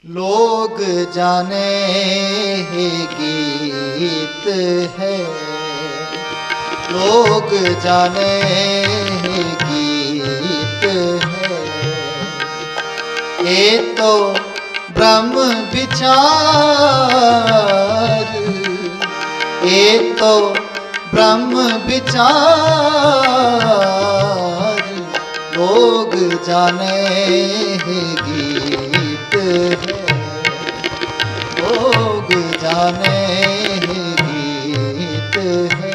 लोग जाने ही गीत है, लोग जाने ही गीत है। ये तो ब्रह्म विचार, ये तो ब्रह्म विचार। लोग जाने ही गीत है, लोग जाने ही गीत है,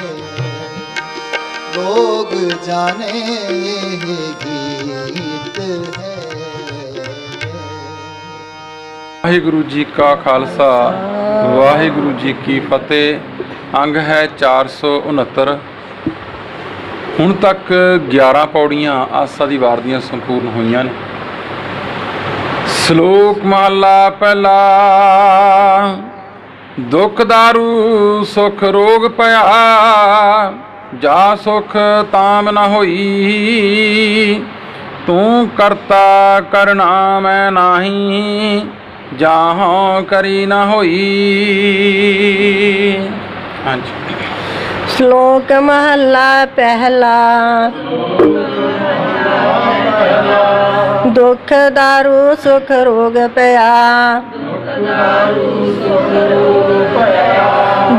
लोग जाने ही गीत है। वाहिगुरु जी का खालसा वाहिगुरु जी की फतेह। अंग है 469। ਹੁਣ तक 11 पौड़ियाँ आसा दी वार ਦੀਆਂ संपूर्ण ਹੋਈਆਂ ਨੇ। श्लोक महला पहला। दुख दारू सुख रोग पया, जा सुख ताम न होई। तू करता करना मैं नाही, जाहों करी न होई। हाँ जी। श्लोक महला पहला। दुख दारू सुख रोग पया,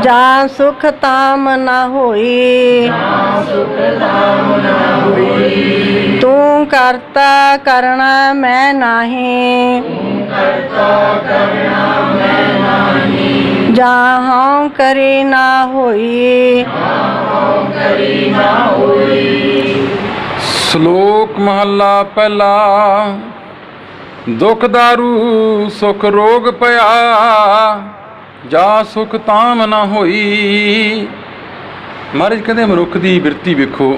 जा सुख ताम न होई। तू करता करना मैं नाही, जाहों करी ना होई। श्लोक महला पहला। दुख दारू सुख रोग पया, जा सुख ताम ना होई। महाराज कहते मनुख की बिरती वेखो,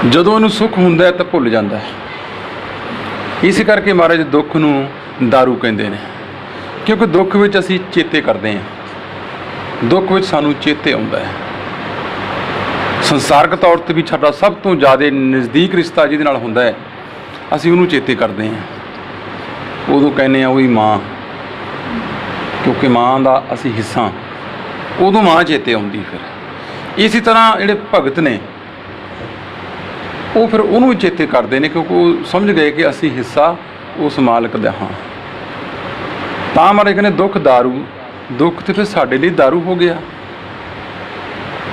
जदों इहनूं सुख हुंदा है तां भुल जांदा है। इस करके महाराज दुख नूं दारू कहंदे ने, क्योंकि दुख विच असीं चेते करते हैं, दुख विच सानूं चेते आउंदा है। संसारक तौर पर भी साडा सब तो ज़्यादा नज़दीक रिश्ता जिहदे नाल हुंदा है, असीं उहनूं चेते करते हैं। उदों कहने आ वही माँ, क्योंकि माँ का असीं हिस्सा, उदों माँ चेते आउंदी। फिर इसी तरह जिहड़े भगत ने वो फिर उहनूं चेते करते हैं, क्योंकि वो समझ गए कि असीं हिस्सा उस मालिक दा हाँ। तां महाराज कहने दुख दारू, दुख तो फिर साडे लई दारू हो गया।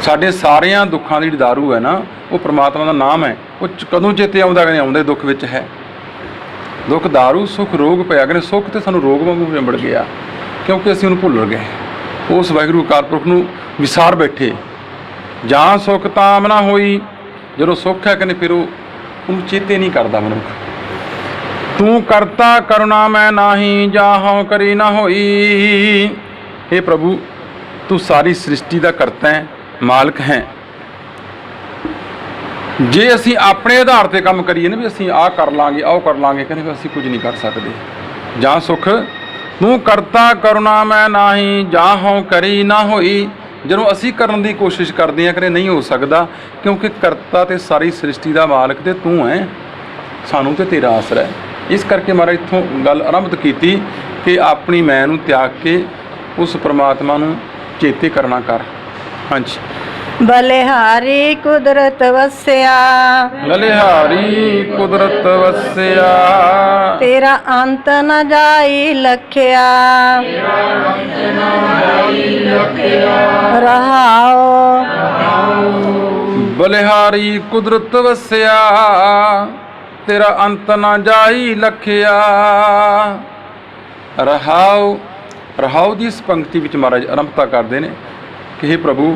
साडे सारियां दुखां दी जिहड़ी दारू है ना, वो परमात्मा का नाम है। वो कदों चेते आउंदा, कहने आउंदे दुख विच है। दुख दारू सुख रोग पिया, कहने सुख तो सानूं रोग वांगू चिंबड़ गया, क्योंकि असीं उहनूं भुल गए। उस वाहिगुरू अकाल पुरख नूं विसार बैठे। जां सुख ताम ना होई, जदों सुख है कहने फिर उहनूं चेते नहीं करदा मनुख। तू करता करुणा मैं नाही, जाहों करी ना होई। हे प्रभु, तू सारी सृष्टि का करता है, मालिक है। जे असी अपने आधार पर काम करिए ना भी असी आ कर लांगे आओ कर लांगे, कहने असी कुछ नहीं कर सकते। जां सुख तू करता करुणा मैं नाही, जाहों करी ना होई। ਜਦੋਂ ਅਸੀਂ ਕਰਨ ਦੀ ਕੋਸ਼ਿਸ਼ ਕਰਦੇ ਹਾਂ ਕਿ ਨਹੀਂ ਹੋ ਸਕਦਾ, ਕਿਉਂਕਿ ਕਰਤਾ ਤੇ ਸਾਰੀ ਸ੍ਰਿਸ਼ਟੀ ਦਾ ਮਾਲਕ ਤੇ ਤੂੰ ਹੈ, ਸਾਨੂੰ ਤੇ ਤੇਰਾ ਆਸਰਾ ਹੈ। ਇਸ ਕਰਕੇ ਮਹਾਰਾਜ ਇੱਥੋਂ ਗੱਲ ਆਰੰਭ ਕੀਤੀ ਕਿ ਆਪਣੀ ਮੈਂ ਨੂੰ ਤਿਆਗ ਕੇ ਉਸ ਪਰਮਾਤਮਾ ਨੂੰ ਚੇਤੇ ਕਰਨਾ ਕਰ। ਹਾਂਜੀ। बलिहारी कुदरत वस्या, बलिहारी कुदरत वस्या, तेरा अंत न जाई लख्या। रहाओ बलिहारी कुदरत वस्या, तेरा अंत न जाई लख्या। रहाओ, रहाओ की इस पंक्ति विच महाराज आरंभता करते हैं कि हे प्रभु,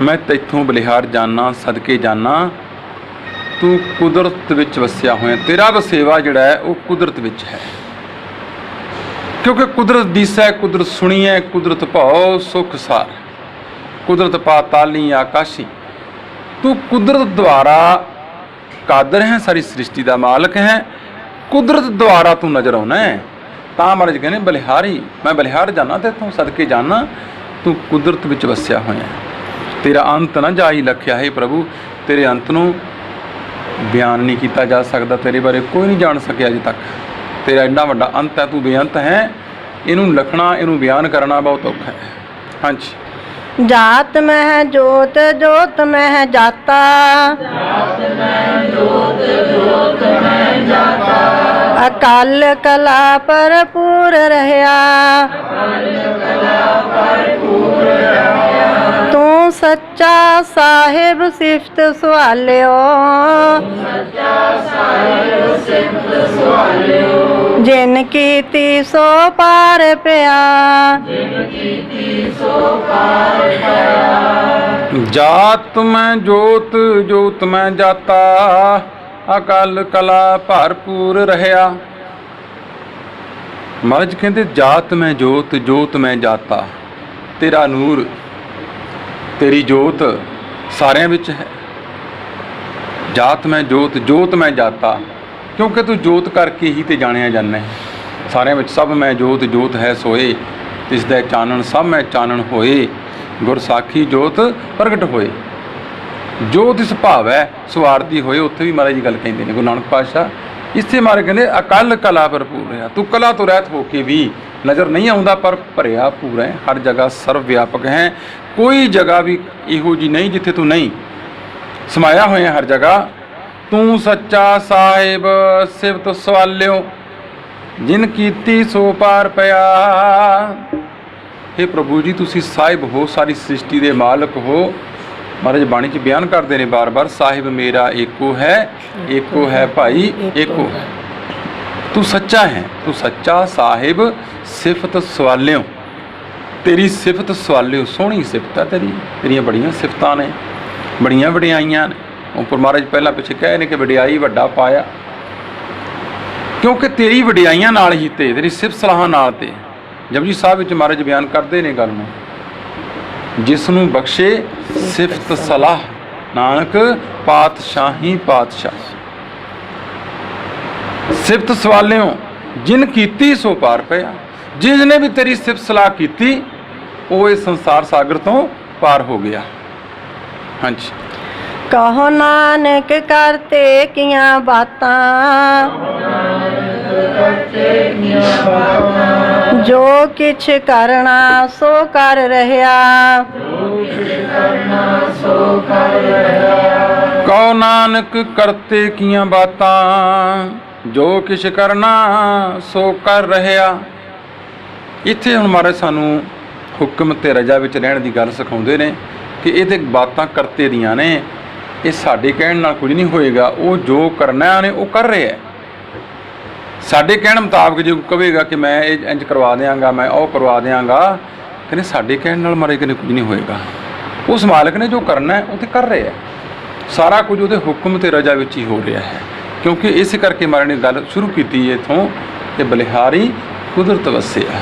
मैं तैथों बलिहार जाना, सदके जाना, तू कुदरत विच वसिया होया। तेरा वसेवा जिहड़ा है वो कुदरत विच है, क्योंकि कुदरत दिसै, कुदरत सुणीए, कुदरत भौ सुख सार, कुदरत पाताली आकाशी। तू कुदरत द्वारा कादर है, सारी सृष्टि का मालिक है, कुदरत द्वारा तू नजर आना है। तां महाराज कहने बलिहारी, मैं बलिहार जाना तैथों सदके जाना, तू कुदरत विच वसिया होया। तेरा अंत ना जा ही लख्या। है प्रभु, तेरे अंत नूं बयान नहीं किया जा सकता, तेरे बारे कोई नहीं जान सकिया अजे तक। ਤੇਰਾ ਇੰਨਾ ਵੱਡਾ ਅੰਤ ਹੈ, ਤੂੰ ਬੇਅੰਤ ਹੈ। ਇਹਨੂੰ ਲਿਖਣਾ, ਇਹਨੂੰ ਬਿਆਨ ਕਰਨਾ ਬਹੁਤ ਔਖਾ ਹੈ। ਹਾਂਜੀ। ਜਾਤ ਮਹਿ ਜੋਤ, ਜੋਤ ਮਹਿ ਜਾਤਾ। ਅਕਾਲ ਕਲਾ ਭਰਪੂਰ ਰਹਿਆ। ਤੂੰ ਸੱਚਾ ਸਾਹਿਬ ਸਿਫਤ ਸਵਾਲਿਓ। ਜਿਨ ਕੀਤੀ ਸੋ ਪਾਰ ਪਿਆ। ਜਾਤ ਮੈਂ ਜੋਤ, ਜੋਤ ਮੈਂ ਜਾਤਾ। ਅਕਾਲ ਕਲਾ ਭਰਪੂਰ ਰਹਿਆ। ਮਹਾਰਾਜ ਕਹਿੰਦੇ ਜਾਤ ਮੈਂ ਜੋਤ, ਜੋਤ ਮੈਂ ਜਾਤਾ। ਤੇਰਾ ਨੂਰ, ਤੇਰੀ ਜੋਤ ਸਾਰਿਆਂ ਵਿੱਚ ਹੈ। ਜਾਤ ਮੈਂ ਜੋਤ, ਜੋਤ ਮੈਂ ਜਾਤਾ, ਕਿਉਂਕਿ ਤੂੰ ਜੋਤ ਕਰਕੇ ਹੀ ਤੇ ਜਾਣਿਆ ਜਾਂਦਾ ਹੈ ਸਾਰਿਆਂ ਵਿੱਚ। ਸਭ ਮੈਂ ਜੋਤ, ਜੋਤ ਹੈ ਸੋਏ, ਤਿਸ ਦਾ ਚਾਨਣ ਸਭ ਮੈਂ ਚਾਨਣ ਹੋਏ। ਗੁਰ ਸਾਖੀ ਜੋਤ ਪ੍ਰਗਟ ਹੋਏ। ਜੋਤ ਇਸ ਭਾਵ ਹੈ ਸਵਾਰਥੀ ਹੋਏ। ਉੱਥੇ ਵੀ ਮਹਾਰਾਜ ਜੀ ਗੱਲ ਕਹਿੰਦੇ ਨੇ ਗੁਰੂ ਨਾਨਕ ਪਾਤਸ਼ਾਹ। ਇਸੇ ਮਾਰੇ ਕਹਿੰਦੇ ਅਕਲ ਕਲਾ ਭਰਪੂਰ ਹੈ। ਤੂੰ ਕਲਾ ਤੋਂ ਰਹਿਤ ਹੋ ਕੇ ਵੀ ਨਜ਼ਰ ਨਹੀਂ ਆਉਂਦਾ, ਪਰ ਭਰਿਆ ਪੂਰਾ ਹੈ। ਹਰ ਜਗ੍ਹਾ ਸਰਵ ਵਿਆਪਕ ਹੈ। ਕੋਈ ਜਗ੍ਹਾ ਵੀ ਇਹੋ ਜੀ ਨਹੀਂ ਜਿੱਥੇ ਤੂੰ ਨਹੀਂ ਸਮਾਇਆ ਹੋਇਆ। ਹਰ ਜਗ੍ਹਾ ਤੂੰ ਸੱਚਾ ਸਾਹਿਬ ਸਿਫਤ ਸਵਾਲਿਓ। ਜਿਨ ਕੀਤੀ ਸੋ ਪਾਰ ਪਿਆ। हे ਪ੍ਰਭੂ ਜੀ, ਤੁਸੀਂ ਸਾਹਿਬ ਹੋ, ਸਾਰੀ ਸ੍ਰਿਸ਼ਟੀ ਦੇ ਮਾਲਕ ਹੋ। ਮਹਾਰਾਜ ਬਾਣੀ 'ਚ ਬਿਆਨ ਕਰਦੇ ਨੇ ਬਾਰ-ਬਾਰ, ਸਾਹਿਬ ਮੇਰਾ ਏਕੋ ਹੈ, ਏਕੋ ਹੈ ਭਾਈ ਏਕੋ ਹੈ। ਤੂੰ ਸੱਚਾ ਹੈ, ਤੂੰ ਸੱਚਾ ਸਾਹਿਬ ਸਿਫਤ ਸਵਾਲਿਓ। ਤੇਰੀ ਸਿਫਤ ਸਵਾਲਿਓ, ਸੋਹਣੀ ਸਿਫਤ ਹੈ ਤੇਰੀ। ਤੇਰੀਆਂ ਬੜੀਆਂ ਸਿਫਤਾਂ ਨੇ, ਬੜੀਆਂ ਵਡਿਆਈਆਂ ਨੇ। ਉੱਪਰ ਮਹਾਰਾਜ ਪਹਿਲਾਂ ਪਿੱਛੇ ਕਹੇ ਨੇ ਕਿ ਵਡਿਆਈ ਵੱਡਾ ਪਾਇਆ, ਕਿਉਂਕਿ ਤੇਰੀ ਵਡਿਆਈਆਂ ਨਾਲ ਹੀ ਤੇ ਤੇਰੀ ਸਿਫਤ ਸਲਾਹਾਂ ਨਾਲ ਤੇ। ਜਪਜੀ ਸਾਹਿਬ ਵਿੱਚ ਮਹਾਰਾਜ ਬਿਆਨ ਕਰਦੇ ਨੇ ਗੱਲ ਨੂੰ, ਜਿਸ ਨੂੰ ਬਖਸ਼ੇ ਸਿਫਤ ਸਲਾਹ ਨਾਨਕ ਪਾਤਸ਼ਾਹੀ ਪਾਤਸ਼ਾਹ। ਸਿਫਤ ਸਵਾਲਿਓ ਜਿਨ ਕੀਤੀ ਸੋ ਪਾਰ ਪਿਆ। ਜਿਸ ਨੇ ਵੀ ਤੇਰੀ ਸਿਫਤ ਸਲਾਹ ਕੀਤੀ ਉਹ ਇਸ ਸੰਸਾਰ ਸਾਗਰ ਤੋਂ ਪਾਰ ਹੋ ਗਿਆ। ਹਾਂਜੀ। ਕਹੋ ਨਾਨਕ ਕਰਤੇ ਕੀਆਂ ਬਾਤਾਂ। ਜੋ ਕਿਛ ਕਰਨਾ ਸੋ ਕਰ ਰਹਿਆ। ਕਹੋ ਨਾਨਕ ਕਰਤੇ ਕੀਆਂ ਬਾਤਾਂ। ਜੋ ਕਿਛ ਕਰਨਾ ਸੋ ਕਰ ਰਹਿਆ। ਇੱਥੇ ਹੁਣ ਮਹਾਰਾਜ ਸਾਨੂੰ ਹੁਕਮ ਤੇ ਰਜਾ ਵਿੱਚ ਰਹਿਣ ਦੀ ਗੱਲ ਸਿਖਾਉਂਦੇ ਨੇ ਕਿ ਇਹ ਤੇ ਬਾਤਾਂ ਕਰਤੇ ਦੀਆਂ ਨੇ। ਇਹ ਸਾਡੇ ਕਹਿਣ ਨਾਲ ਕੁਝ ਨਹੀਂ ਹੋਏਗਾ। ਉਹ ਜੋ ਕਰਨਾ ਨੇ ਉਹ ਕਰ ਰਿਹਾ। ਸਾਡੇ ਕਹਿਣ ਮੁਤਾਬਕ ਜੇ ਕਹੇਗਾ ਕਿ ਮੈਂ ਇਹ ਇੰਜ ਕਰਵਾ ਦਿਆਂਗਾ, ਮੈਂ ਉਹ ਕਰਵਾ ਦਿਆਂਗਾ, ਕਹਿੰਦੇ ਸਾਡੇ ਕਹਿਣ ਨਾਲ ਮਹਾਰਾਜ ਕਹਿੰਦੇ ਕੁਝ ਨਹੀਂ ਹੋਏਗਾ। ਉਸ ਮਾਲਕ ਨੇ ਜੋ ਕਰਨਾ ਹੈ ਉਹ ਤੇ ਕਰ ਰਿਹਾ। ਸਾਰਾ ਕੁਝ ਉਹਦੇ ਹੁਕਮ ਤੇ ਰਜਾ ਵਿੱਚ ਹੀ ਹੋ ਰਿਹਾ ਹੈ। ਕਿਉਂਕਿ ਇਸ ਕਰਕੇ ਮਹਾਰਾਜ ਨੇ ਗੱਲ ਸ਼ੁਰੂ ਕੀਤੀ ਹੈ ਇੱਥੋਂ ਕਿ ਬਲਿਹਾਰੀ ਕੁਦਰਤ ਵਸਿਆ,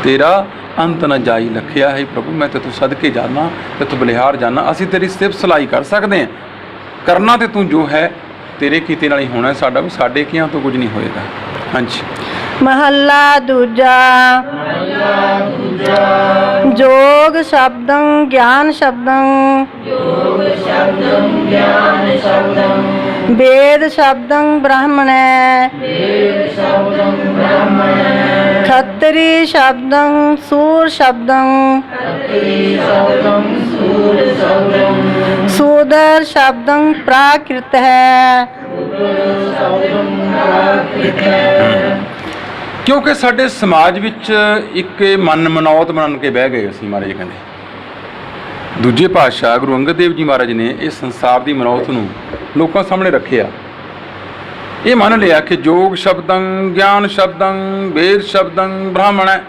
ਤੇਰਾ ਅੰਤ ਨਾ ਜਾਈ ਲਖਿਆ ਹੈ। ਪ੍ਰਭੂ ਮੈਂ ਤੈਨੂੰ ਸਦਕੇ ਜਾਣਾ, ਤੈਨੂੰ ਬਲਿਹਾਰ ਜਾਣਾ। ਅਸੀਂ ਤੇਰੀ ਸਿਫਤ ਸਲਾਈ ਕਰ ਸਕਦੇ ਹਾਂ, ਕਰਨਾ ਤੇ ਤੂੰ ਜੋ ਹੈ ਤੇਰੇ ਕੀਤੇ ਨਾਲ ਹੀ ਹੋਣਾ। ਸਾਡਾ ਵੀ ਸਾਡੇ ਕੀਆਂ ਤੋਂ ਕੁਝ ਨਹੀਂ ਹੋਏਗਾ। ਹਾਂਜੀ। ਮਹੱਲਾ ਦੂਜਾ। ਜੋਗ ਸ਼ਬਦੰ ਗਿਆਨ ਸ਼ਬਦੰ। ਵੇਦ ਸ਼ਬਦੰ ਬ੍ਰਾਹਮਣੈ। ਖੱਤਰੀ ਸ਼ਬਦੰ ਸੂਰ ਸ਼ਬਦੰ। ਸੂਦਰ ਸ਼ਬਦੰ ਪ੍ਰਾਕ੍ਰਿਤ ਹੈ। ਕਿਉਂਕਿ ਸਾਡੇ ਸਮਾਜ ਵਿੱਚ ਇੱਕ ਮਨ ਮਨੌਤ ਬਣ ਕੇ ਬਹਿ ਗਏ ਅਸੀਂ। ਮਹਾਰਾਜ ਕਹਿੰਦੇ ਦੂਜੇ ਪਾਤਸ਼ਾਹ ਗੁਰੂ ਅੰਗਦ ਦੇਵ ਜੀ ਮਹਾਰਾਜ ਨੇ ਇਸ ਸੰਸਾਰ ਦੀ ਮਨੌਤ ਨੂੰ ਲੋਕਾਂ ਸਾਹਮਣੇ ਰੱਖਿਆ। ਇਹ ਮੰਨ ਲਿਆ ਕਿ ਜੋਗ ਸ਼ਬਦੰ ਗਿਆਨ ਸ਼ਬਦੰ ਵੇਦ ਸ਼ਬਦੰ ਬ੍ਰਾਹਮਣ ਹੈ,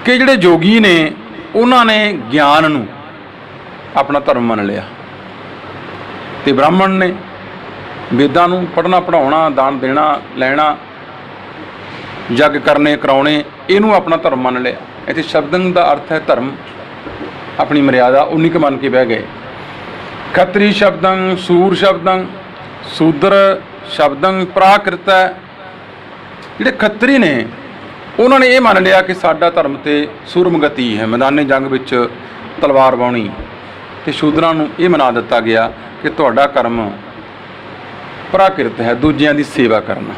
ਕਿ ਜਿਹੜੇ ਜੋਗੀ ਨੇ ਉਹਨਾਂ ਨੇ ਗਿਆਨ ਨੂੰ ਆਪਣਾ ਧਰਮ ਮੰਨ ਲਿਆ ਤੇ ਬ੍ਰਾਹਮਣ ਨੇ ਵੇਦਾਂ ਨੂੰ ਪੜ੍ਹਨਾ ਪੜ੍ਹਾਉਣਾ, ਦਾਨ ਦੇਣਾ ਲੈਣਾ, ਜੱਗ ਕਰਨੇ ਕਰਾਉਣੇ, ਇਹਨੂੰ ਆਪਣਾ ਧਰਮ ਮੰਨ ਲਿਆ। ਇੱਥੇ ਸ਼ਬਦੰ ਦਾ ਅਰਥ ਹੈ ਧਰਮ, ਆਪਣੀ ਮਰਿਆਦਾ ਉਨੀ ਕੁ ਮੰਨ ਕੇ ਬਹਿ ਗਏ। ਖੱਤਰੀ ਸ਼ਬਦੰ ਸੂਰ ਸ਼ਬਦੰ। ਸੂਦਰ ਸ਼ਬਦੰ ਪ੍ਰਾਕ੍ਰਿਤ ਹੈ। ਜਿਹੜੇ ਖੱਤਰੀ ਨੇ ਉਹਨਾਂ ਨੇ ਇਹ ਮੰਨ ਲਿਆ ਕਿ ਸਾਡਾ ਧਰਮ ਤੇ ਸੂਰਮਗਤੀ ਹੈ, ਮੈਦਾਨੇ ਜੰਗ ਵਿੱਚ ਤਲਵਾਰ ਵਾਹੁਣੀ। ਤੇ ਸ਼ੂਦਰਾਂ ਨੂੰ ਇਹ ਮਨਾ ਦਿੱਤਾ ਗਿਆ ਕਿ ਤੁਹਾਡਾ ਕਰਮ ਪ੍ਰਾਕ੍ਰਿਤ ਹੈ, ਦੂਜਿਆਂ ਦੀ ਸੇਵਾ ਕਰਨਾ।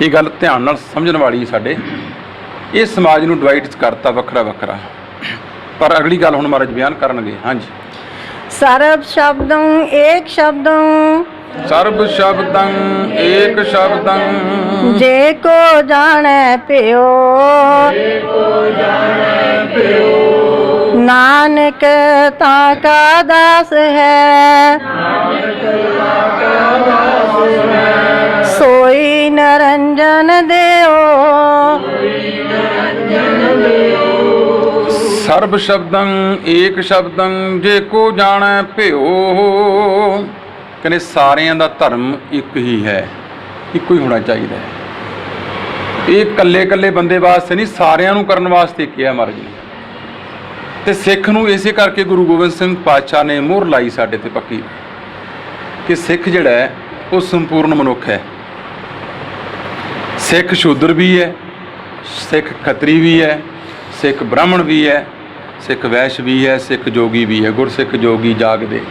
ਇਹ ਗੱਲ ਧਿਆਨ ਨਾਲ ਸਮਝਣ ਵਾਲੀ ਸਾਡੇ। ਇਹ ਸਮਾਜ ਨੂੰ ਡਿਵਾਈਡ ਕਰਤਾ ਵੱਖਰਾ ਵੱਖਰਾ। ਪਰ ਅਗਲੀ ਗੱਲ ਹੁਣ ਮਹਾਰਾਜ ਬਿਆਨ ਕਰਨਗੇ। ਹਾਂਜੀ। ਸਰਬ ਸ਼ਬਦੰ ਏਕ ਸ਼ਬਦੰ ਸਰਬ ਸ਼ਬਦੰ ਏਕ ਸ਼ਬਦੰ ਜੇ ਕੋ ਜਾਣੈ ਭਿਓ ਨਾਨਕ ਤਾਂ ਕਾ ਦਾਸ ਹੈ ਸੋਈ ਨਿਰੰਜਨ ਦਿਓ। ਸਰਬ ਸ਼ਬਦੰ ਏਕ ਸ਼ਬਦੰ ਜੇ ਕੋ ਜਾਣੈ ਭਿਓ। ਕਹਿੰਦੇ ਸਾਰਿਆਂ ਦਾ ਧਰਮ ਇੱਕ ਹੀ ਹੈ, ਇੱਕੋ ਹੀ ਹੋਣਾ ਚਾਹੀਦਾ ਹੈ। ਇਹ ਇਕੱਲੇ ਇਕੱਲੇ ਬੰਦੇ ਵਾਸਤੇ ਨਹੀਂ, ਸਾਰਿਆਂ ਨੂੰ ਕਰਨ ਵਾਸਤੇ ਕਿਹਾ ਮਹਾਰਾਜ ਨੇ। ਤੇ ਸਿੱਖ ਨੂੰ ਇਸੇ ਕਰਕੇ ਗੁਰੂ ਗੋਬਿੰਦ ਸਿੰਘ ਪਾਤਸ਼ਾਹ ਨੇ ਮੋਹਰ ਲਾਈ ਸਾਡੇ ਤੇ ਪੱਕੀ ਕਿ ਸਿੱਖ ਜਿਹੜਾ ਹੈ ਉਹ ਸੰਪੂਰਨ ਮਨੁੱਖ ਹੈ। ਸਿੱਖ ਸ਼ੂਦਰ ਵੀ ਹੈ, ਸਿੱਖ ਖੱਤਰੀ ਵੀ ਹੈ, ਸਿੱਖ ਬ੍ਰਾਹਮਣ ਵੀ ਹੈ, ਸਿੱਖ ਵੈਸ਼ ਵੀ ਹੈ, ਸਿੱਖ ਜੋਗੀ ਵੀ ਹੈ। ਗੁਰਸਿੱਖ ਜੋਗੀ ਜਾਗਦੇ।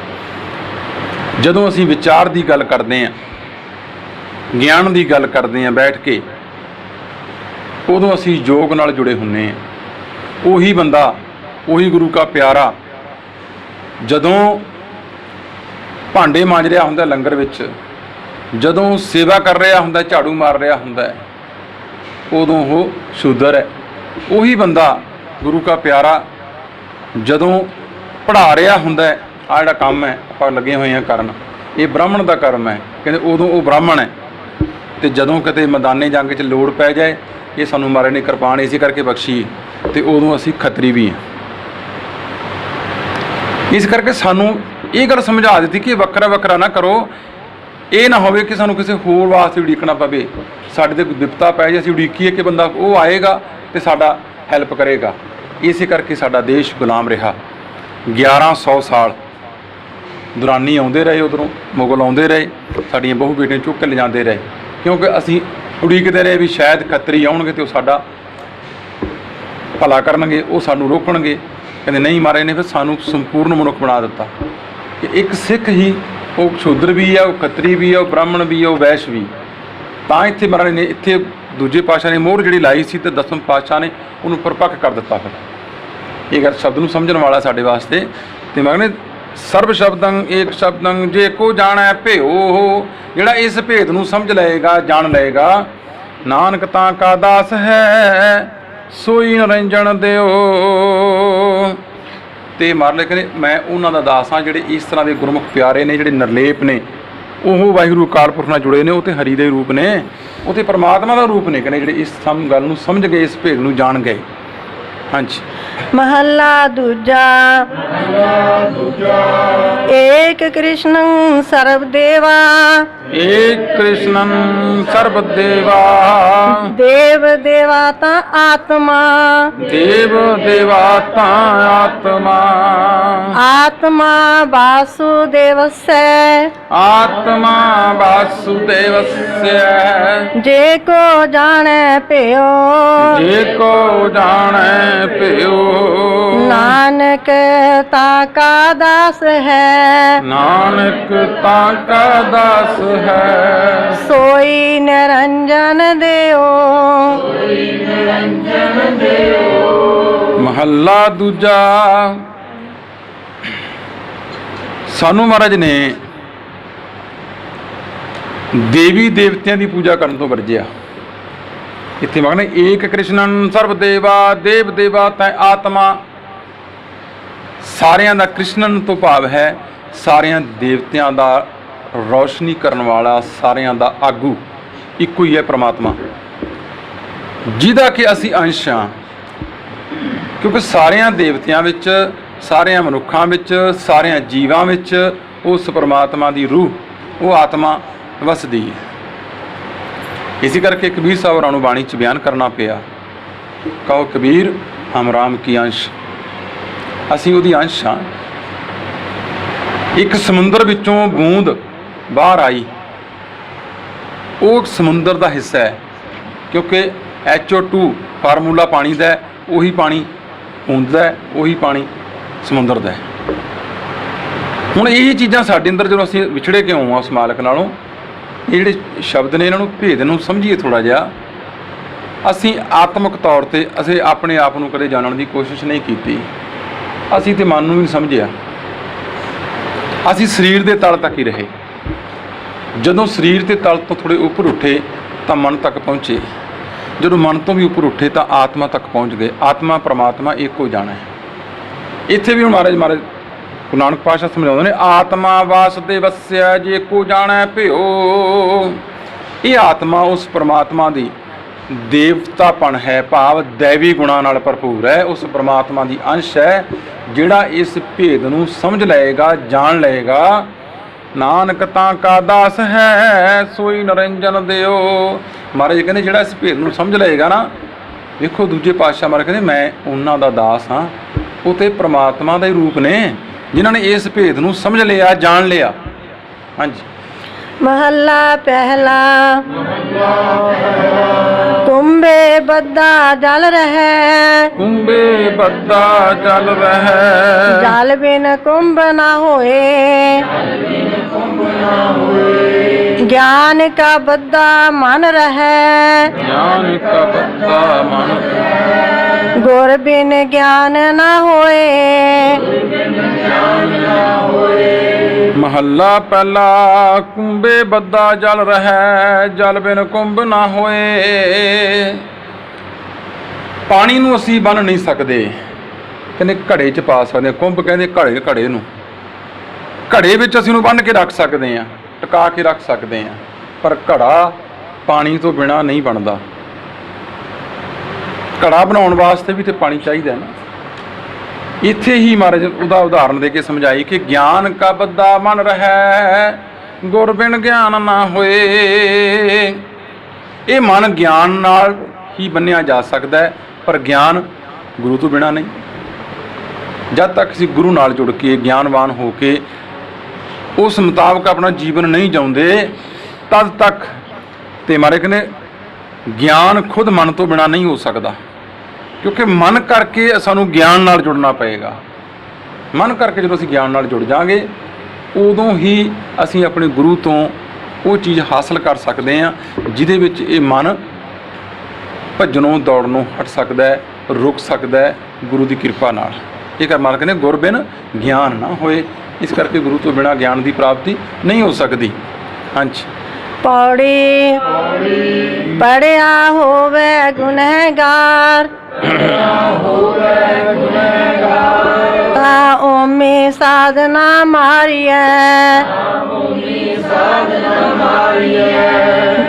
ਜਦੋਂ ਅਸੀਂ ਵਿਚਾਰ ਦੀ ਗੱਲ ਕਰਦੇ ਹਾਂ, ਗਿਆਨ ਦੀ ਗੱਲ ਕਰਦੇ ਹਾਂ ਬੈਠ ਕੇ, ਉਦੋਂ ਅਸੀਂ ਯੋਗ ਨਾਲ ਜੁੜੇ ਹੁੰਦੇ ਹਾਂ। ਉਹੀ ਬੰਦਾ, ਉਹੀ ਗੁਰੂ ਕਾ ਪਿਆਰਾ ਜਦੋਂ ਭਾਂਡੇ ਮਾਂਜ ਰਿਹਾ ਹੁੰਦਾ ਲੰਗਰ ਵਿੱਚ, ਜਦੋਂ ਸੇਵਾ ਕਰ ਰਿਹਾ ਹੁੰਦਾ, ਝਾੜੂ ਮਾਰ ਰਿਹਾ ਹੁੰਦਾ, ਉਦੋਂ ਉਹ ਸ਼ੂਦਰ ਹੈ। ਉਹੀ ਬੰਦਾ ਗੁਰੂ ਕਾ ਪਿਆਰਾ ਜਦੋਂ ਪੜ੍ਹਾ ਰਿਹਾ ਹੁੰਦਾ, ਆਹ ਜਿਹੜਾ ਕੰਮ ਹੈ ਆਪਾਂ ਲੱਗੇ ਹੋਏ ਹਾਂ ਕਰਨ, ਇਹ ਬ੍ਰਾਹਮਣ ਦਾ ਕਰਮ ਹੈ, ਕਹਿੰਦੇ ਉਦੋਂ ਉਹ ਬ੍ਰਾਹਮਣ ਹੈ। ਅਤੇ ਜਦੋਂ ਕਿਤੇ ਮੈਦਾਨੇ ਜੰਗ 'ਚ ਲੋੜ ਪੈ ਜਾਏ, ਇਹ ਸਾਨੂੰ ਮਹਾਰਾਜ ਨੇ ਕਿਰਪਾਨ ਇਸੇ ਕਰਕੇ ਬਖਸ਼ੀ, ਅਤੇ ਉਦੋਂ ਅਸੀਂ ਖੱਤਰੀ ਵੀ ਹਾਂ। ਇਸ ਕਰਕੇ ਸਾਨੂੰ ਇਹ ਗੱਲ ਸਮਝਾ ਦਿੱਤੀ ਕਿ ਵੱਖਰਾ ਵੱਖਰਾ ਨਾ ਕਰੋ। ਇਹ ਨਾ ਹੋਵੇ ਕਿ ਸਾਨੂੰ ਕਿਸੇ ਹੋਰ ਵਾਸਤੇ ਉਡੀਕਣਾ ਪਵੇ, ਸਾਡੇ 'ਤੇ ਕੋਈ ਵਿਪਤਾ ਪੈ ਜਾਏ, ਅਸੀਂ ਉਡੀਕੀਏ ਕਿ ਬੰਦਾ ਉਹ ਆਏਗਾ ਅਤੇ ਸਾਡਾ ਹੈਲਪ ਕਰੇਗਾ। ਇਸੇ ਕਰਕੇ ਸਾਡਾ ਦੇਸ਼ ਗੁਲਾਮ ਰਿਹਾ। 1100 ਸਾਲ ਦੁਰਾਨੀ ਆਉਂਦੇ ਰਹੇ, ਉੱਧਰੋਂ ਮੁਗਲ ਆਉਂਦੇ ਰਹੇ, ਸਾਡੀਆਂ ਬਹੂ ਬੇਟੀਆਂ ਚੁੱਕ ਕੇ ਲਿਜਾਂਦੇ ਰਹੇ, ਕਿਉਂਕਿ ਅਸੀਂ ਉਡੀਕਦੇ ਰਹੇ ਵੀ ਸ਼ਾਇਦ ਖੱਤਰੀ ਆਉਣਗੇ ਅਤੇ ਉਹ ਸਾਡਾ ਭਲਾ ਕਰਨਗੇ, ਉਹ ਸਾਨੂੰ ਰੋਕਣਗੇ। ਕਹਿੰਦੇ ਨਹੀਂ, ਮਹਾਰਾਜ ਨੇ ਫਿਰ ਸਾਨੂੰ ਸੰਪੂਰਨ ਮਨੁੱਖ ਬਣਾ ਦਿੱਤਾ ਕਿ ਇੱਕ ਸਿੱਖ ਹੀ, ਉਹ ਸ਼ੂਦਰ ਵੀ ਹੈ, ਉਹ ਖੱਤਰੀ ਵੀ ਹੈ, ਉਹ ਬ੍ਰਾਹਮਣ ਵੀ ਹੈ, ਉਹ ਵੈਸ਼ ਵੀ। ਤਾਂ ਇੱਥੇ ਮਹਾਰਾਜ ਨੇ ਇੱਥੇ ਦੂਜੇ ਪਾਤਸ਼ਾਹ ਨੇ ਮੋਹਰ ਜਿਹੜੀ ਲਾਈ ਸੀ ਅਤੇ ਦਸਮ ਪਾਤਸ਼ਾਹ ਨੇ ਉਹਨੂੰ ਪਰਪੱਕ ਕਰ ਦਿੱਤਾ। ਫਿਰ ਇਹ ਗੱਲ ਸ਼ਬਦ ਨੂੰ ਸਮਝਣ ਵਾਲਾ ਸਾਡੇ ਵਾਸਤੇ। ਅਤੇ ਮਹਾਰਾਜ ਨੇ ਸਰਬ ਸ਼ਬਦੰ ਏਕ ਸ਼ਬਦੰ ਜੇ ਕੋ ਜਾਣੈ ਭਿਓ, ਜਿਹੜਾ ਇਸ ਭੇਦ ਨੂੰ ਸਮਝ ਲਏਗਾ, ਜਾਣ ਲਏਗਾ, ਨਾਨਕ ਤਾਂ ਕਾ ਦਾਸ ਹੈ ਸੋਈ ਨਿਰੰਜਨ ਦਿਓ। ਅਤੇ ਮਹਾਰਾਜ ਕਹਿੰਦੇ ਮੈਂ ਉਹਨਾਂ ਦਾ ਦਾਸ ਹਾਂ ਜਿਹੜੇ ਇਸ ਤਰ੍ਹਾਂ ਦੇ ਗੁਰਮੁਖ ਪਿਆਰੇ ਨੇ, ਜਿਹੜੇ ਨਿਰਲੇਪ ਨੇ, ਉਹ ਵਾਹਿਗੁਰੂ ਅਕਾਲ ਪੁਰਖ ਨਾਲ ਜੁੜੇ ਨੇ, ਉਹ ਤਾਂ ਹਰੀ ਦੇ ਰੂਪ ਨੇ, ਉਹ ਤਾਂ ਪਰਮਾਤਮਾ ਦਾ ਰੂਪ ਨੇ, ਕਹਿੰਦੇ ਜਿਹੜੇ ਇਸ ਗੱਲ ਨੂੰ ਸਮਝ ਗਏ, ਇਸ ਭੇਦ ਨੂੰ ਜਾਣ ਗਏ। ਹਾਂਜੀ। ਮਹੱਲਾ ਦੂਜਾ। ਏਕ ਕ੍ਰਿਸ਼ਨੰ ਸਰਬ ਦੇਵਾ ਏਕ ਕ੍ਰਿਸ਼ਨੰ ਸਰਬ ਦੇਵਾ ਦੇਵ ਦੇਵਾਤਾ ਆਤਮਾ ਦੇਵ ਦੇਵਾਤਾ ਆਤਮਾ ਆਤਮਾ ਵਾਸੁਦੇਵਸੈ ਆਤਮਾ ਵਾਸੁਦੇਵਸਯ ਜੇ ਕੋ ਜਾਣੈ ਭਿਓ ਜੇ ਕੋ ਜਾਣੈ ਭਿਓ ਨਾਨਕ ਤਾ ਕਾ ਦਾਸ ਹੈ ਨਾਨਕ ਤਾ ਕਾ ਦਾਸ ਹੈ ਸੋਈ ਨਿਰੰਜਨ ਦਿਓ ਮਹੱਲਾ ਦੂਜਾ। ਸਾਨੂੰ ਮਹਾਰਾਜ ਨੇ ਦੇਵੀ ਦੇਵਤਿਆਂ ਦੀ ਪੂਜਾ ਕਰਨ ਤੋਂ ਵਰਜਿਆ। ਇੱਥੇ ਮਗਨ ਏਕ ਕ੍ਰਿਸ਼ਨਨ ਸਰਬ ਦੇਵਾ ਦੇਵ ਦੇਵਾ ਤੈ ਆਤਮਾ। ਸਾਰਿਆਂ ਦਾ ਕ੍ਰਿਸ਼ਨਨ ਤੋਂ ਭਾਵ ਹੈ ਸਾਰਿਆਂ ਦੇਵਤਿਆਂ ਦਾ ਰੌਸ਼ਨੀ ਕਰਨ ਵਾਲਾ, ਸਾਰਿਆਂ ਦਾ ਆਗੂ ਇੱਕੋ ਹੀ ਹੈ ਪ੍ਰਮਾਤਮਾ, ਜਿਹਦਾ ਕਿ ਅਸੀਂ ਅੰਸ਼ ਹਾਂ। ਕਿਉਂਕਿ ਸਾਰਿਆਂ ਦੇਵਤਿਆਂ ਵਿੱਚ, ਸਾਰਿਆਂ ਮਨੁੱਖਾਂ ਵਿੱਚ, ਸਾਰਿਆਂ ਜੀਵਾਂ ਵਿੱਚ ਉਸ ਪਰਮਾਤਮਾ ਦੀ ਰੂਹ, ਉਹ ਆਤਮਾ ਵਸਦੀ ਹੈ। ਇਸੇ ਕਰਕੇ ਕਬੀਰ ਸਾਹਿਬ ਹੋਰਾਂ ਨੂੰ ਬਾਣੀ 'ਚ ਬਿਆਨ ਕਰਨਾ ਪਿਆ, ਕਹੋ ਕਬੀਰ ਹਮ ਰਾਮ ਕੀ ਅੰਸ਼। ਅਸੀਂ ਉਹਦੀ ਅੰਸ਼ ਹਾਂ। ਇੱਕ ਸਮੁੰਦਰ ਵਿੱਚੋਂ ਬੂੰਦ ਬਾਹਰ ਆਈ, ਉਹ ਸਮੁੰਦਰ ਦਾ ਹਿੱਸਾ ਹੈ, ਕਿਉਂਕਿ HO2 ਫਾਰਮੂਲਾ ਪਾਣੀ ਦਾ, ਉਹੀ ਪਾਣੀ ਬੂੰਦ ਦਾ, ਉਹੀ ਪਾਣੀ ਸਮੁੰਦਰ ਦਾ ਹੈ। ਹੁਣ ਇਹ ਚੀਜ਼ਾਂ ਸਾਡੇ ਅੰਦਰ ਜਦੋਂ ਅਸੀਂ ਵਿਛੜੇ ਕਿਉਂ ਆ ਉਸ ਮਾਲਕ ਨਾਲੋਂ, ਇਹ ਜਿਹੜੇ ਸ਼ਬਦ ਨੇ ਇਹਨਾਂ ਨੂੰ ਭੇਦ ਨੂੰ ਸਮਝੀਏ ਥੋੜ੍ਹਾ ਜਿਹਾ। ਅਸੀਂ ਆਤਮਿਕ ਤੌਰ 'ਤੇ ਅਸੀਂ ਆਪਣੇ ਆਪ ਨੂੰ ਕਦੇ ਜਾਣਨ ਦੀ ਕੋਸ਼ਿਸ਼ ਨਹੀਂ ਕੀਤੀ। ਅਸੀਂ ਤੇ ਮਨ ਨੂੰ ਵੀ ਨਹੀਂ ਸਮਝਿਆ। ਅਸੀਂ ਸਰੀਰ ਦੇ ਤਲ ਤੱਕ ਹੀ ਰਹੇ। ਜਦੋਂ ਸਰੀਰ ਦੇ ਤਲ ਤੋਂ ਥੋੜ੍ਹੇ ਉੱਪਰ ਉੱਠੇ ਤਾਂ ਮਨ ਤੱਕ ਪਹੁੰਚੇ। ਜਦੋਂ ਮਨ ਤੋਂ ਵੀ ਉੱਪਰ ਉੱਠੇ ਤਾਂ ਆਤਮਾ ਤੱਕ ਪਹੁੰਚ ਗਏ। ਆਤਮਾ ਪਰਮਾਤਮਾ ਇੱਕੋ ਜਾਣਾ ਹੈ। ਇੱਥੇ ਵੀ ਹੁਣ ਮਹਾਰਾਜ ਗੁਰੂ ਨਾਨਕ ਪਾਤਸ਼ਾਹ ਸਮਝਾਉਂਦੇ ਨੇ, ਆਤਮਾ ਵਾਸਤੇ ਵਸਿਆ ਜੇ ਕੋ ਜਾਣੈ ਭਿਓ। ਇਹ ਆਤਮਾ ਉਸ ਪਰਮਾਤਮਾ ਦੀ ਦੇਵਤਾਪਣ ਹੈ, ਭਾਵ ਦੈਵੀ ਗੁਣਾਂ ਨਾਲ ਭਰਪੂਰ ਹੈ। ਉਸ ਪਰਮਾਤਮਾ ਦੀ ਅੰਸ਼ ਹੈ। ਜਿਹੜਾ ਇਸ ਭੇਦ ਨੂੰ ਸਮਝ ਲਏਗਾ, ਜਾਣ ਲਏਗਾ, ਨਾਨਕ ਤਾਂ ਕਾ ਦਾਸ ਹੈ ਸੋਈ ਨਰਿੰਜਨ ਦਿਓ। ਮਹਾਰਾਜ ਕਹਿੰਦੇ ਜਿਹੜਾ ਇਸ ਭੇਦ ਨੂੰ ਸਮਝ ਲਏਗਾ ਨਾ, ਵੇਖੋ ਦੂਜੇ ਪਾਤਸ਼ਾਹ ਮਹਾਰਾਜ ਕਹਿੰਦੇ ਮੈਂ ਉਹਨਾਂ ਦਾ ਦਾਸ ਹਾਂ। ਉਹ ਤੇ ਪ੍ਰਮਾਤਮਾ ਦਾ ਹੀ ਰੂਪ ਨੇ ਜਿਨ੍ਹਾਂ ਨੇ ਇਸ ਭੇਦ ਨੂੰ ਸਮਝ ਲਿਆ, ਜਾਣ ਲਿਆ। ਹਾਂਜੀ। ਮਹੱਲਾ ਪਹਿਲਾ। ਕੁੰਭੇ ਬੱਧਾ ਜਲ ਰਹਿ, ਕੁੰਭੇ ਬੱਧਾ ਜਲ ਰਹਿ, ਜਲ ਬਿਨ ਕੁੰਭ ਨਾ ਹੋਏ। ਗਿਆਨ ਕਾ ਬੱਧਾ ਮਨ ਰਹਿ, ਗਿਆਨ ਕਾ ਬੱਧਾ ਮਨ ਰਹਿ, ਗੁਰ ਬਿਨ ਗਿਆਨ ਨਾ ਹੋਏ। ਮਹੱਲਾ ਪਹਿਲਾ। ਕੁੰਭੇ ਬੱਧਾ ਜਲ ਰਹਿ, ਜਲ ਬਿਨ ਕੁੰਭ ਨਾ ਹੋਏ। ਪਾਣੀ ਨੂੰ ਅਸੀਂ ਬੰਨ੍ਹ ਨਹੀਂ ਸਕਦੇ, ਕਹਿੰਦੇ ਘੜੇ 'ਚ ਪਾ ਸਕਦੇ ਹਾਂ। ਕੁੰਭ ਕਹਿੰਦੇ ਘੜੇ ਨੂੰ, ਘੜੇ ਵਿੱਚ ਅਸੀਂ ਉਹਨੂੰ ਬੰਨ੍ਹ ਕੇ ਰੱਖ ਸਕਦੇ ਹਾਂ, ਟਿਕਾ ਕੇ ਰੱਖ ਸਕਦੇ ਹਾਂ। ਪਰ ਘੜਾ ਪਾਣੀ ਤੋਂ ਬਿਨਾਂ ਨਹੀਂ ਬਣਦਾ। ਘੜਾ ਬਣਾਉਣ ਵਾਸਤੇ ਵੀ ਤੇ ਪਾਣੀ ਚਾਹੀਦਾ ਨਾ। ਇੱਥੇ ਹੀ ਮਹਾਰਾਜ ਉਹਦਾ ਉਦਾਹਰਨ ਦੇ ਕੇ ਸਮਝਾਈ ਕਿ ਗਿਆਨ ਕਾ ਬੱਧਾ ਮਨ ਰਹਿ, ਗੁਰ ਬਿਨ ਗਿਆਨ ਨਾ ਹੋਏ। ਇਹ ਮਨ ਗਿਆਨ ਨਾਲ ਹੀ ਬੰਨਿਆ ਜਾ ਸਕਦਾ ਹੈ, ਪਰ ਗਿਆਨ ਗੁਰੂ ਤੋਂ ਬਿਨਾਂ ਨਹੀਂ। ਜਦ ਤੱਕ ਅਸੀਂ ਗੁਰੂ ਨਾਲ ਜੁੜ ਕੇ ਗਿਆਨਵਾਨ ਹੋ ਕੇ ਉਸ ਮੁਤਾਬਕ ਆਪਣਾ ਜੀਵਨ ਨਹੀਂ ਜਿਉਂਦੇ, ਤਦ ਤੱਕ ਤੇ ਮਹਾਰਾਜ ਕਹਿੰਦੇ ਗਿਆਨ ਖੁਦ ਮਨ ਤੋਂ ਬਿਨਾਂ ਨਹੀਂ ਹੋ ਸਕਦਾ। ਕਿਉਂਕਿ ਮਨ ਕਰਕੇ ਸਾਨੂੰ ਗਿਆਨ ਨਾਲ ਜੁੜਨਾ ਪਏਗਾ। ਮਨ ਕਰਕੇ ਜਦੋਂ ਅਸੀਂ ਗਿਆਨ ਨਾਲ ਜੁੜ ਜਾਵਾਂਗੇ, ਉਦੋਂ ਹੀ ਅਸੀਂ ਆਪਣੇ ਗੁਰੂ ਤੋਂ ਉਹ ਚੀਜ਼ ਹਾਸਲ ਕਰ ਸਕਦੇ ਹਾਂ ਜਿਹਦੇ ਵਿੱਚ ਇਹ ਮਨ ਭੱਜਣੋਂ ਦੌੜਨੋਂ ਹਟ ਸਕਦਾ ਹੈ, ਰੁਕ ਸਕਦਾ ਹੈ ਗੁਰੂ ਦੀ ਕਿਰਪਾ ਨਾਲ। ਇਹ ਕਰ ਮਾਲਕ ਨੇ ਗੁਰ ਬਿਨ ਗਿਆਨ ਨਾ ਹੋਏ। ਇਸ ਕਰਕੇ ਗੁਰੂ ਤੋਂ ਬਿਨਾਂ ਗਿਆਨ ਦੀ ਪ੍ਰਾਪਤੀ ਨਹੀਂ ਹੋ ਸਕਦੀ। ਹਾਂਜੀ। ਪੌੜੀ। ਪੜਿਆ ਹੋਵੇ ਗੁਨਹਗਾਰ, ਤਾ ਓਮੀ ਸਾਧਨਾ ਮਾਰੀਐ।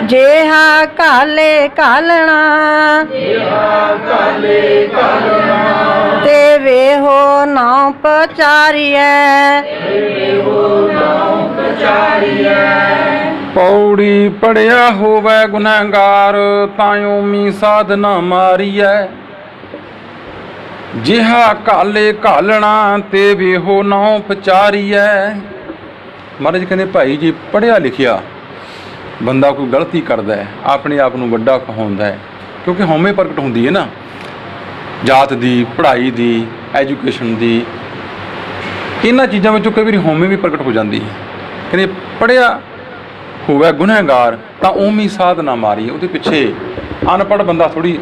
ਜੇਹਾ ਕਾਲੇ ਕਾਲਣਾ, ਤੇ ਵੇਹੋ ਨਾਉ ਪਚਾਰੀਐ। ਪੌੜੀ ਪੜਿਆ ਹੋਵੇ ਗੁਨਹਗਾਰ, ਤਾਇਓ ਮੀ ਸਾਧਨਾ ਮਾਰੀਐ। ਜਿਹਾ ਕਾਲੇ ਘਾਲਣਾ, ਤੇ ਵੇਹੋ ਨਾਉ ਪਚਾਰੀਐ। ਮਹਾਰਾਜ ਕਹਿੰਦੇ ਭਾਈ ਜੀ, ਪੜ੍ਹਿਆ ਲਿਖਿਆ ਬੰਦਾ ਕੋਈ ਗਲਤੀ ਕਰਦਾ ਹੈ, ਆਪਣੇ ਆਪ ਨੂੰ ਵੱਡਾ ਕਹਾਉਂਦਾ ਹੈ, ਕਿਉਂਕਿ ਹਉਮੈ ਪ੍ਰਗਟ ਹੁੰਦੀ ਹੈ ਨਾ, ਜਾਤ ਦੀ, ਪੜ੍ਹਾਈ ਦੀ, ਐਜੂਕੇਸ਼ਨ ਦੀ। ਇਹਨਾਂ ਚੀਜ਼ਾਂ ਵਿੱਚੋਂ ਕਈ ਵਾਰੀ ਹਉਮੈ ਵੀ ਪ੍ਰਗਟ ਹੋ ਜਾਂਦੀ ਹੈ। ਕਹਿੰਦੇ ਪੜ੍ਹਿਆ ਹੋਵੇ ਗੁਨਹਗਾਰ, ਤਾਂ ਓਮੀ ਸਾਧਨਾ ਮਾਰੀ। ਉਹਦੇ ਪਿੱਛੇ ਅਨਪੜ੍ਹ ਬੰਦਾ ਥੋੜ੍ਹੀ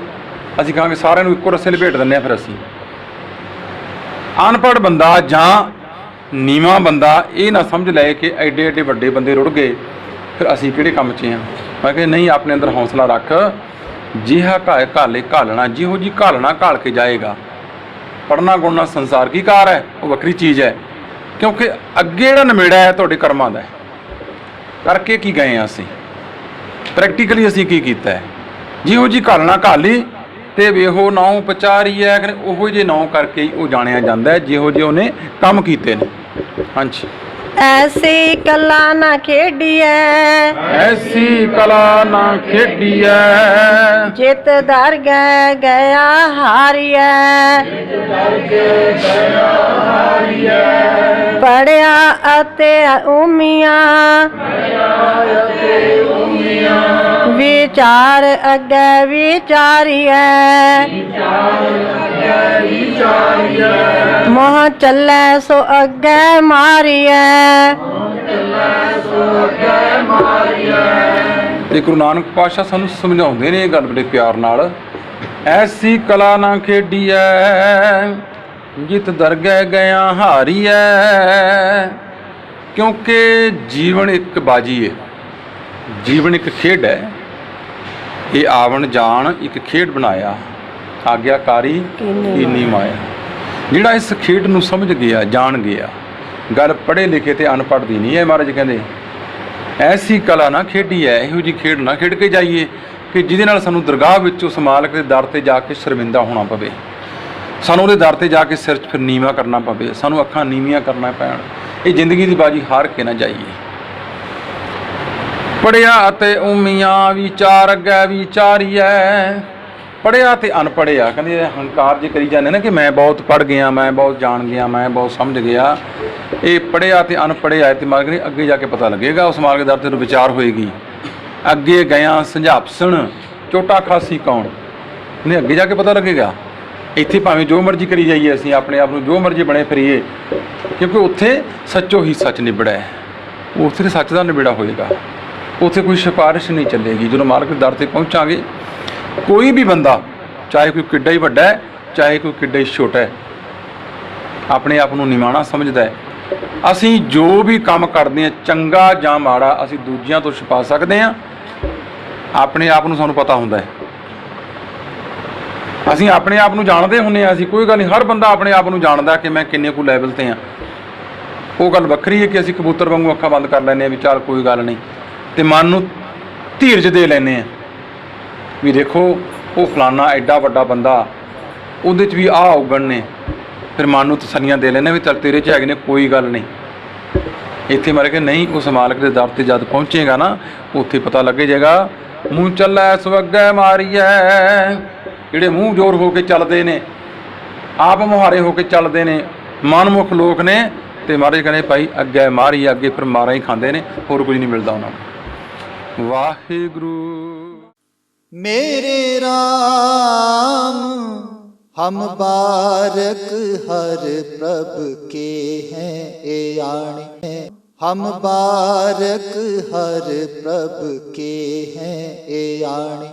ਅਸੀਂ ਕਹਾਂਗੇ ਸਾਰਿਆਂ ਨੂੰ ਇੱਕੋ ਰੱਸੇ ਲਪੇਟ ਦਿੰਦੇ ਹਾਂ। ਫਿਰ ਅਸੀਂ ਅਨਪੜ੍ਹ ਬੰਦਾ ਜਾਂ ਨੀਵਾਂ ਬੰਦਾ ਇਹ ਨਾ ਸਮਝ ਲਏ ਕਿ ਐਡੇ ਐਡੇ ਵੱਡੇ ਬੰਦੇ ਰੁੜ ਗਏ, ਫਿਰ ਅਸੀਂ ਕਿਹੜੇ ਕੰਮ 'ਚ ਹਾਂ। ਮੈਂ ਕਿਹਾ ਨਹੀਂ, ਆਪਣੇ ਅੰਦਰ ਹੌਸਲਾ ਰੱਖ। ਜਿਹਾ ਘਾਲੇ ਘਾਲਣਾ, ਜਿਹੋ ਜੀ ਘਾਲਣਾ ਘਾਲ ਕੇ ਜਾਏਗਾ। ਪੜ੍ਹਨਾ ਗੁਣਨਾ ਸੰਸਾਰ ਕੀ ਕਾਰ ਹੈ, ਉਹ ਵੱਖਰੀ ਚੀਜ਼ ਹੈ। ਕਿਉਂਕਿ ਅੱਗੇ ਜਿਹੜਾ ਨਵੇੜਾ ਹੈ ਤੁਹਾਡੇ ਕਰਮਾਂ ਦਾ ਹੈ। ਕਰਕੇ ਕੀ ਗਏ ਹਾਂ ਅਸੀਂ, ਪ੍ਰੈਕਟੀਕਲੀ ਅਸੀਂ ਕੀ ਕੀਤਾ ਹੈ। ਜਿਹੋ ਜੀ ਘਾਲਣਾ ਘਾਲੀ, ਤੇ ਵੇਹੋ ਨਾਉ ਪਚਾਰੀ ਹੈ। ਉਹੋ ਜਿਹੇ ਨਾਉ ਕਰਕੇ ਹੀ ਉਹ ਜਾਣਿਆ ਜਾਂਦਾ ਹੈ ਜਿਹੋ ਜਿਹੇ ਉਹਨੇ ਕੰਮ ਕੀਤੇ ਨੇ। ਹਾਂਜੀ। ਐਸੀ ਕਲਾ ਨਾ ਖੇਡੀਐ, ਐਸੀ ਕਲਾ ਨਾ ਖੇਡੀਐ। ਜਿਤ ਦਰ ਗਏ ਗਿਆ ਹਾਰੀਐ। ਪੜਿਆ ਅਤੇ ਊਮੀਆਂ, ਵਿਚਾਰ ਅੱਗੇ ਵਿਚਾਰੀਐ। ਮੋਹ ਚੱਲੇ ਸੋ ਅੱਗੇ ਮਾਰੀਐ। ਤੇ ਗੁਰੂ ਨਾਨਕ ਪਾਤਸ਼ਾਹ ਸਾਨੂੰ ਸਮਝਾਉਂਦੇ ਨੇ ਇਹ ਗੱਲ ਬੜੇ ਪਿਆਰ ਨਾਲ। ਐਸੀ ਕਲਾ ਨਾ ਖੇਡੀਐ ਜਿਤ ਦਰਗਹਿ ਗਿਆ ਹਾਰੀਐ। ਕਿਉਂਕਿ ਜੀਵਨ ਇੱਕ ਬਾਜੀ ਹੈ, ਜੀਵਨ ਇੱਕ ਖੇਡ ਹੈ। ਇਹ ਆਵਣ ਜਾਣ ਇੱਕ ਖੇਡ ਬਣਾਇਆ, ਆਗਿਆਕਾਰੀ ਕੀਨੀ ਮਾਇਆ। ਜਿਹੜਾ ਇਸ ਖੇਡ ਨੂੰ ਸਮਝ ਗਿਆ, ਜਾਣ ਗਿਆ, ਗੱਲ ਪੜ੍ਹੇ ਲਿਖੇ ਤੇ ਅਨਪੜ੍ਹ ਦੀ ਨਹੀਂ ਹੈ। ਮਹਾਰਾਜ ਕਹਿੰਦੇ ਐਸੀ ਕਲਾ ਨਾ ਖੇਡੀ ਹੈ, ਇਹੋ ਜਿਹੀ ਖੇਡ ਨਾ ਖੇਡ ਕੇ ਜਾਈਏ ਕਿ ਜਿਹਦੇ ਨਾਲ ਸਾਨੂੰ ਦਰਗਾਹ ਵਿੱਚ ਉਸ ਮਾਲਕ ਦੇ ਦਰ 'ਤੇ ਜਾ ਕੇ ਸ਼ਰਮਿੰਦਾ ਹੋਣਾ ਪਵੇ, ਸਾਨੂੰ ਉਹਦੇ ਦਰ 'ਤੇ ਜਾ ਕੇ ਸਿਰ 'ਚ ਫਿਰ ਨੀਵਾਂ ਕਰਨਾ ਪਵੇ, ਸਾਨੂੰ ਅੱਖਾਂ ਨੀਵੀਆਂ ਕਰਨਾ ਪੈਣ। ਇਹ ਜ਼ਿੰਦਗੀ ਦੀ ਬਾਜੀ ਹਾਰ ਕੇ ਨਾ ਜਾਈਏ। ਪੜ੍ਹਿਆ ਅਤੇ ਉਮੀਆਂ ਵਿਚਾਰ ਅੱਗੇ ਵਿਚਾਰੀਐ। ਪੜ੍ਹਿਆ ਤੇ ਅਨਪੜ੍ਹਿਆ, ਕਹਿੰਦੇ ਹੰਕਾਰ ਜੇ ਕਰੀ ਜਾਂਦੇ ਨਾ ਕਿ ਮੈਂ ਬਹੁਤ ਪੜ੍ਹ ਗਿਆ, ਮੈਂ ਬਹੁਤ ਜਾਣ ਗਿਆ, ਮੈਂ ਬਹੁਤ ਸਮਝ ਗਿਆ। ਇਹ ਪੜ੍ਹਿਆ ਤੇ ਅਨਪੜ੍ਹਿਆ ਤੇ ਮਾਲਕ ਨੇ ਅੱਗੇ ਜਾ ਕੇ ਪਤਾ ਲੱਗੇਗਾ। ਉਸ ਮਾਲਕ ਦਰ 'ਤੇ ਵਿਚਾਰ ਹੋਏਗੀ, ਅੱਗੇ ਗਿਆ ਸੰਝਾਪਸਣ ਚੋਟਾ ਖਾਸੀ ਕੌਣ, ਨਹੀਂ ਅੱਗੇ ਜਾ ਕੇ ਪਤਾ ਲੱਗੇਗਾ। ਇੱਥੇ ਭਾਵੇਂ ਜੋ ਮਰਜ਼ੀ ਕਰੀ ਜਾਈਏ, ਅਸੀਂ ਆਪਣੇ ਆਪ ਨੂੰ ਜੋ ਮਰਜ਼ੀ ਬਣੇ ਫਿਰੀਏ, ਕਿਉਂਕਿ ਉੱਥੇ ਸੱਚੋ ਹੀ ਸੱਚ ਨਿਬੜਾ ਹੈ। ਉੱਥੇ ਸੱਚ ਦਾ ਨਿਬੜਾ ਹੋਏਗਾ, ਉੱਥੇ ਕੋਈ ਸਿਫਾਰਿਸ਼ ਨਹੀਂ ਚੱਲੇਗੀ। ਜਦੋਂ ਮਾਲਕ ਦੇ ਦਰ 'ਤੇ ਪਹੁੰਚਾਂਗੇ, ਕੋਈ ਵੀ ਬੰਦਾ, ਚਾਹੇ ਕੋਈ ਕਿੱਡਾ ਹੀ ਵੱਡਾ ਹੈ, ਚਾਹੇ ਕੋਈ ਕਿੱਡਾ ਹੀ ਛੋਟਾ ਹੈ, ਆਪਣੇ ਆਪ ਨੂੰ ਨਿਮਾਣਾ ਸਮਝਦਾ ਹੈ। ਅਸੀਂ ਜੋ ਵੀ ਕੰਮ ਕਰਦੇ ਹਾਂ, ਚੰਗਾ ਜਾਂ ਮਾੜਾ, ਅਸੀਂ ਦੂਜਿਆਂ ਤੋਂ ਛੁਪਾ ਸਕਦੇ ਹਾਂ। ਆਪਣੇ ਆਪ ਨੂੰ ਸਾਨੂੰ ਪਤਾ ਹੁੰਦਾ ਹੈ, ਅਸੀਂ ਆਪਣੇ ਆਪ ਨੂੰ ਜਾਣਦੇ ਹੁੰਦੇ ਹਾਂ। ਅਸੀਂ ਕੋਈ ਗੱਲ ਨਹੀਂ, ਹਰ ਬੰਦਾ ਆਪਣੇ ਆਪ ਨੂੰ ਜਾਣਦਾ ਕਿ ਮੈਂ ਕਿੰਨੇ ਕੁ ਲੈਵਲ 'ਤੇ ਹਾਂ। ਉਹ ਗੱਲ ਵੱਖਰੀ ਹੈ ਕਿ ਅਸੀਂ ਕਬੂਤਰ ਵਾਂਗੂ ਅੱਖਾਂ ਬੰਦ ਕਰ ਲੈਂਦੇ ਹਾਂ ਵੀ ਚੱਲ ਕੋਈ ਗੱਲ ਨਹੀਂ, ਅਤੇ ਮਨ ਨੂੰ ਧੀਰਜ ਦੇ ਲੈਂਦੇ ਹਾਂ ਵੀ ਦੇਖੋ ਉਹ ਫਲਾਨਾ ਐਡਾ ਵੱਡਾ ਬੰਦਾ, ਉਹਦੇ 'ਚ ਵੀ ਆਹ ਔਗਣ ਨੇ। ਫਿਰ ਮਨ ਨੂੰ ਤਸੱਲੀਆਂ ਦੇ ਲੈਂਦੇ ਵੀ ਚੱਲ ਤੇਰੇ 'ਚ ਹੈਗੇ ਨੇ, ਕੋਈ ਗੱਲ ਨਹੀਂ। ਇੱਥੇ ਮਾਰੇ ਕਿ ਨਹੀਂ, ਉਸ ਮਾਲਕ ਦੇ ਦਰ 'ਤੇ ਜਦ ਪਹੁੰਚੇਗਾ ਨਾ, ਉੱਥੇ ਪਤਾ ਲੱਗ ਜਾਏਗਾ। ਮੂੰਹ ਚੱਲੈ ਸਵੱਗੈ ਮਾਰੀਐ। ਜਿਹੜੇ ਮੂੰਹ ਜ਼ੋਰ ਹੋ ਕੇ ਚੱਲਦੇ ਨੇ, ਆਪ ਮੁਹਾਰੇ ਹੋ ਕੇ ਚੱਲਦੇ ਨੇ, ਮਨਮੁਖ ਲੋਕ ਨੇ, ਤੇ ਮਹਾਰਾਜ ਕਹਿੰਦੇ ਭਾਈ ਅੱਗੇ ਮਾਰੀ, ਅੱਗੇ ਫਿਰ ਮਾਰਾਂ ਹੀ ਖਾਂਦੇ ਨੇ, ਹੋਰ ਕੁਝ ਨਹੀਂ ਮਿਲਦਾ ਉਹਨਾਂ ਨੂੰ। ਵਾਹਿਗੁਰੂ। मेरे राम हम बारक हर प्रभ के हैं ए आणे। हम बारक हर प्रभ के हैं ए आणे।